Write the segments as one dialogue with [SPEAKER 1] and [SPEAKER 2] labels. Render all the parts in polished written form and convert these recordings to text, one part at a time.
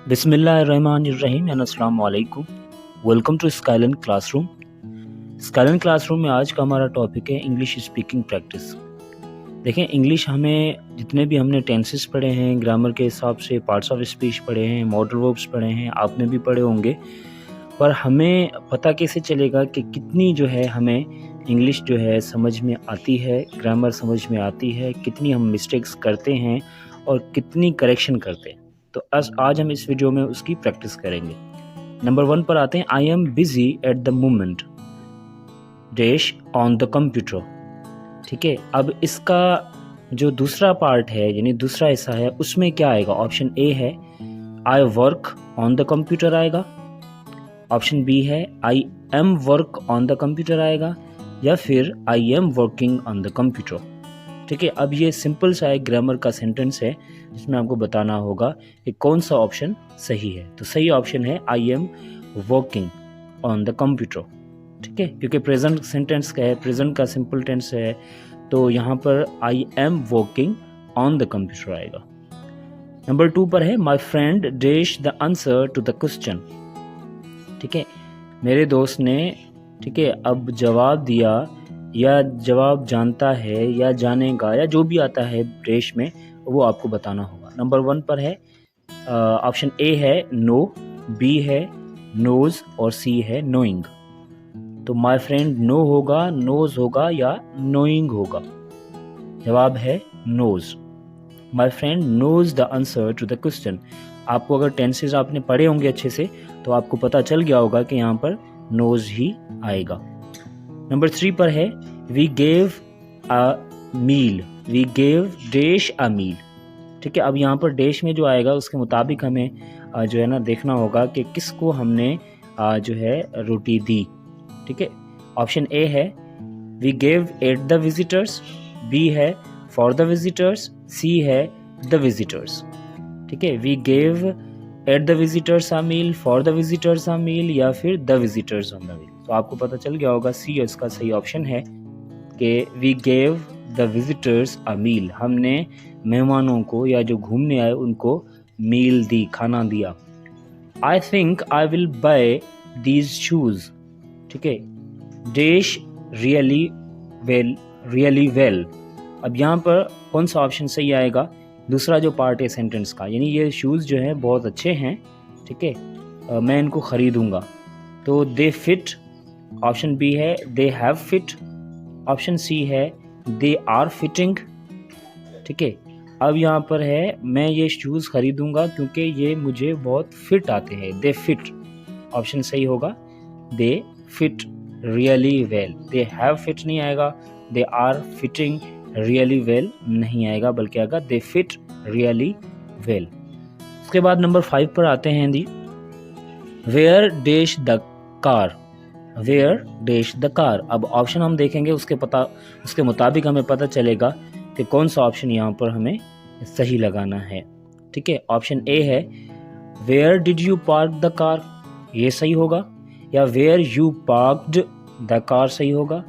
[SPEAKER 1] बिस्मिल्लाहिर्रहमानिर्रहीम एंड अस्सलाम वालेकुम। Welcome to Skylan classroom. Skylan classroom में आज का हमारा टॉपिक है इंग्लिश स्पीकिंग प्रैक्टिस। देखें, इंग्लिश हमें जितने भी हमने टेंसेस पढ़े हैं, ग्रामर के हिसाब से पार्ट्स ऑफ स्पीच पढ़े हैं, मॉडल वर्ब्स पढ़े हैं, आपने भी पढ़े होंगे, पर हमें पता कैसे चलेगा कि कितनी जो है हमें इंग्लिश जो है समझ में आती है, ग्रामर समझ में आती है, कितनी हम मिस्टेक्स करते हैं और कितनी करेक्शन करते हैं। तो आज हम इस वीडियो में उसकी प्रैक्टिस करेंगे। नंबर 1 पर आते हैं। I am busy at the moment dash on the computer. ठीक है, अब इसका जो दूसरा पार्ट है यानी दूसरा हिस्सा है उसमें क्या आएगा? ऑप्शन ए है I work on the computer आएगा, ऑप्शन बी है I am work on the computer आएगा, या फिर आई am working on the computer. ठीक है, अब ये सिंपल सा एक ग्रामर का सेंटेंस है जिसमें आपको बताना होगा कि कौन सा ऑप्शन सही है। तो सही ऑप्शन है आई am working on the computer. ठीक है, क्योंकि प्रेजेंट सेंटेंस का है, प्रेजेंट का सिंपल टेंस है, तो यहाँ पर I am working on the computer आएगा। नंबर 2 पर है my friend dash the answer to the question. ठीक है, मेरे दोस्त ने, ठीक है, अब जवाब दिया या जवाब जानता है या जानेगा या जो भी आता है डैश में, वो आपको बताना होगा। नंबर 1 पर है ऑप्शन ए है नो, बी है नोज और सी है नोइंग। तो माय फ्रेंड नो होगा, नोज होगा या नोइंग होगा? जवाब है knows. My friend knows the answer to the question. आपको अगर टेंसेस आपने पढ़े होंगे अच्छे से तो आपको पता चल गया होगा कि यहाँ पर नोज ही आएगा। नंबर 3 पर है we gave a meal, we gave dash a meal. ठीक है, अब यहाँ पर डैश में जो आएगा उसके मुताबिक हमें जो है ना देखना होगा कि किसको हमने जो है रोटी दी। ठीक है, ऑप्शन ए है we gave at the visitors, B है फॉर द विजिटर्स, सी है द विजिटर्स। ठीक है, we gave at the visitors a meal, for the visitors a meal, या फिर the visitors on the meal. तो आपको पता चल गया होगा सी इसका सही ऑप्शन है कि we gave the visitors a मील। हमने मेहमानों को या जो घूमने आए उनको मील दी, खाना दिया। I think I will buy these shoes. ठीक है, dash really well, really well. अब यहाँ पर कौन सा ऑप्शन सही आएगा? दूसरा जो पार्ट है सेंटेंस का, यानी ये शूज़ जो हैं बहुत अच्छे हैं, ठीक है, मैं इनको ख़रीदूँगा। तो दे फिट, ऑप्शन बी है they have fit, option c है दे आर फिटिंग। ठीक है, अब यहाँ पर है मैं ये शूज़ ख़रीदूँगा क्योंकि ये मुझे बहुत फिट आते हैं, दे फिट। ऑप्शन सही होगा they fit really well. They have fit नहीं आएगा, they are fitting really well नहीं आएगा, बल्कि आएगा दे फिट रियली वेल। उसके बाद नंबर 5 पर आते हैं the where dash the car, where dash the car. अब ऑप्शन हम देखेंगे उसके मुताबिक हमें पता चलेगा कि कौन सा ऑप्शन यहाँ पर हमें सही लगाना है। ठीक है, ऑप्शन ए है where did you park the car, ये सही होगा, या where you parked the car सही होगा,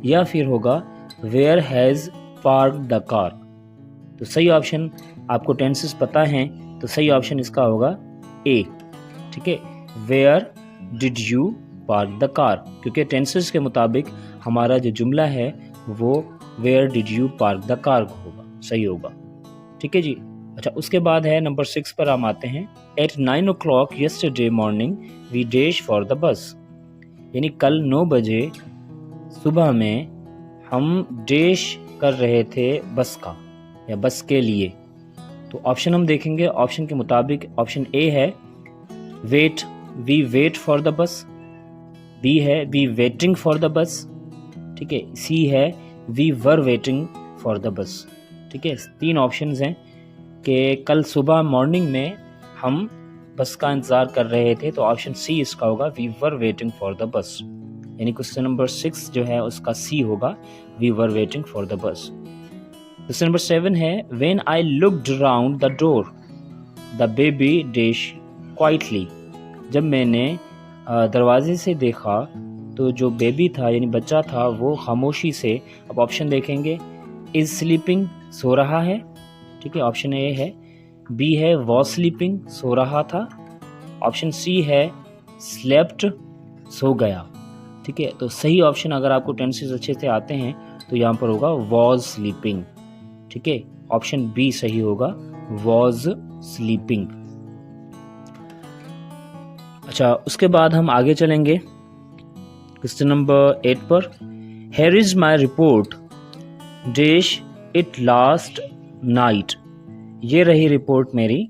[SPEAKER 1] या फिर होगा where has park the car. तो सही ऑप्शन, आपको टेंसेस पता हैं तो सही ऑप्शन इसका होगा ए। ठीक है, where did you park the car, क्योंकि टेंसेस के मुताबिक हमारा जो जुमला है वो where did you park the car होगा, सही होगा। ठीक है जी। अच्छा, उसके बाद है नंबर 6 पर हम आते हैं। At 9 o'clock yesterday morning we dash for the bus। यानी कल 9 बजे सुबह में हम डैश कर रहे थे बस का या बस के लिए। तो ऑप्शन हम देखेंगे, ऑप्शन के मुताबिक ऑप्शन ए है wait, we wait for the bus, B है we waiting for the bus, ठीक है, सी है we were waiting for the bus. ठीक है, 3 ऑप्शंस हैं कि कल सुबह मॉर्निंग में हम बस का इंतज़ार कर रहे थे, तो ऑप्शन सी इसका होगा we were waiting for the bus. यानी क्वेश्चन नंबर 6 जो है उसका सी होगा we were waiting for the बस। क्वेश्चन नंबर 7 है when I looked around the door the baby dash quietly. जब मैंने दरवाजे से देखा तो जो बेबी था यानी बच्चा था वो खामोशी से, अब ऑप्शन देखेंगे, इज स्लीपिंग, सो रहा है, ठीक है, ऑप्शन ए है, बी है वॉज स्लीपिंग, सो रहा था, ऑप्शन सी है स्लेप्ट, सो गया। ठीक है, तो सही ऑप्शन अगर आपको टेंसेस अच्छे से आते हैं तो यहाँ पर होगा वॉज स्लीपिंग। ठीक है, ऑप्शन बी सही होगा, वॉज स्लीपिंग। अच्छा, उसके बाद हम आगे चलेंगे क्वेश्चन नंबर 8 पर। Here is my report dash it last night. ये रही रिपोर्ट मेरी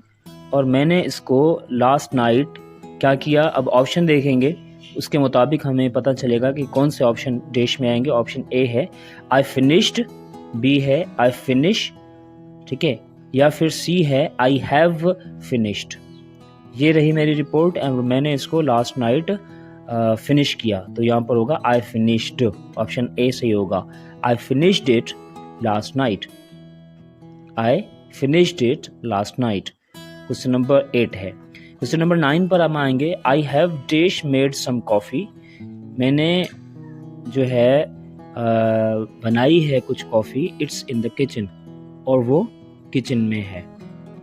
[SPEAKER 1] और मैंने इसको लास्ट नाइट क्या किया। अब ऑप्शन देखेंगे, उसके मुताबिक हमें पता चलेगा कि कौन से ऑप्शन डैश में आएंगे। ऑप्शन ए है आई फिनिश्ड, बी है आई फिनिश, ठीक है, या फिर सी है आई हैव फिनिश्ड। ये रही मेरी रिपोर्ट और मैंने इसको लास्ट नाइट फिनिश किया, तो यहाँ पर होगा आई फिनिश्ड। ऑप्शन ए सही होगा, I finished it last night. I finished it last night. Question number 8 है। क्वेश्चन नंबर 9 पर हम आएंगे। I have dash made some coffee. मैंने जो है बनाई है कुछ coffee, it's in the kitchen, और वो किचन में है।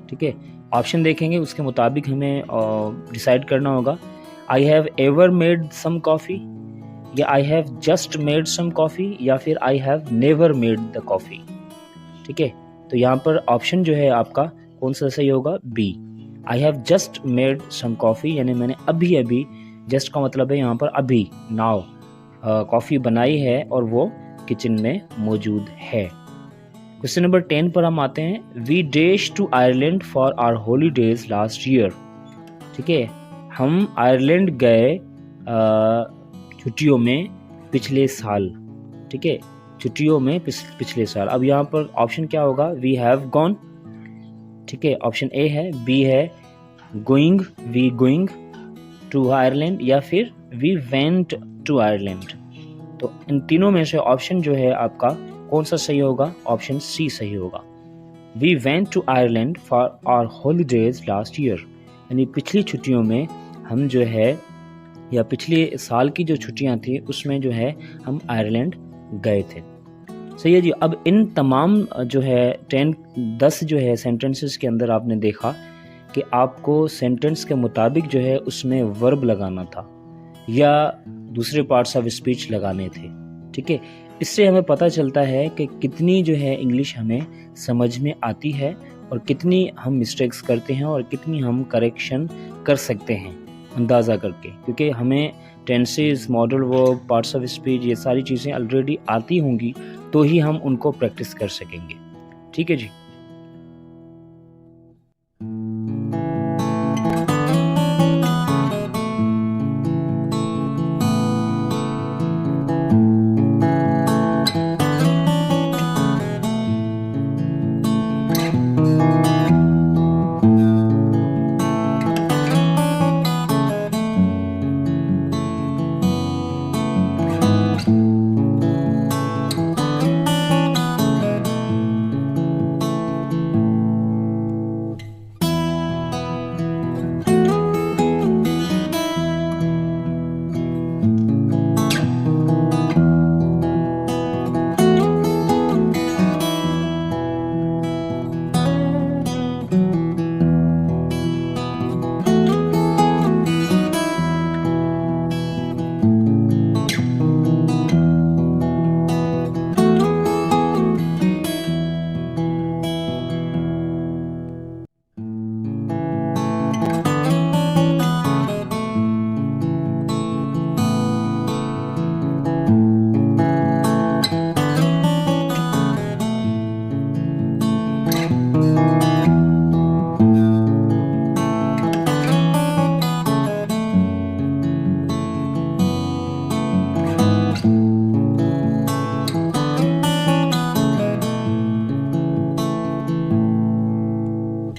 [SPEAKER 1] ठीक है, ऑप्शन देखेंगे, उसके मुताबिक हमें डिसाइड करना होगा। I have ever made some coffee, या I have just made some coffee, या फिर I have never made the coffee. ठीक है, तो यहाँ पर ऑप्शन जो है आपका कौन सा सही होगा, b, I have just made some coffee, यानी मैंने अभी अभी, जस्ट का मतलब है यहाँ पर अभी, नाउ, कॉफ़ी बनाई है और वो किचन में मौजूद है। क्वेश्चन नंबर 10 पर हम आते हैं। We dash to Ireland for our holidays last year. ठीक है, हम आयरलैंड गए छुट्टियों में पिछले साल। ठीक है, छुट्टियों में पिछले साल। अब यहाँ पर ऑप्शन क्या होगा, वी हैव गॉन। ठीक है, ऑप्शन ए है, बी है going, we going to Ireland, या फिर वी वेंट टू आयरलैंड। तो इन तीनों में से ऑप्शन जो है आपका कौन सा सही होगा, ऑप्शन सी सही होगा। We went to Ireland for our holidays last year, यानी पिछली छुट्टियों में हम जो है, या पिछले साल की जो छुट्टियां थी उसमें जो है हम आयरलैंड गए थे। सही है जी। अब इन तमाम जो है 10 जो है सेंटेंसेस के अंदर आपने देखा कि आपको सेंटेंस के मुताबिक जो है उसमें वर्ब लगाना था या दूसरे पार्ट्स ऑफ स्पीच लगाने थे। ठीक है, इससे हमें पता चलता है कि कितनी जो है इंग्लिश हमें समझ में आती है और कितनी हम मिस्टेक्स करते हैं और कितनी हम करेक्शन कर सकते हैं अंदाज़ा करके, क्योंकि हमें tenses, modal verb, parts of speech, ये सारी चीज़ें ऑलरेडी आती होंगी तो ही हम उनको प्रैक्टिस कर सकेंगे। ठीक है जी।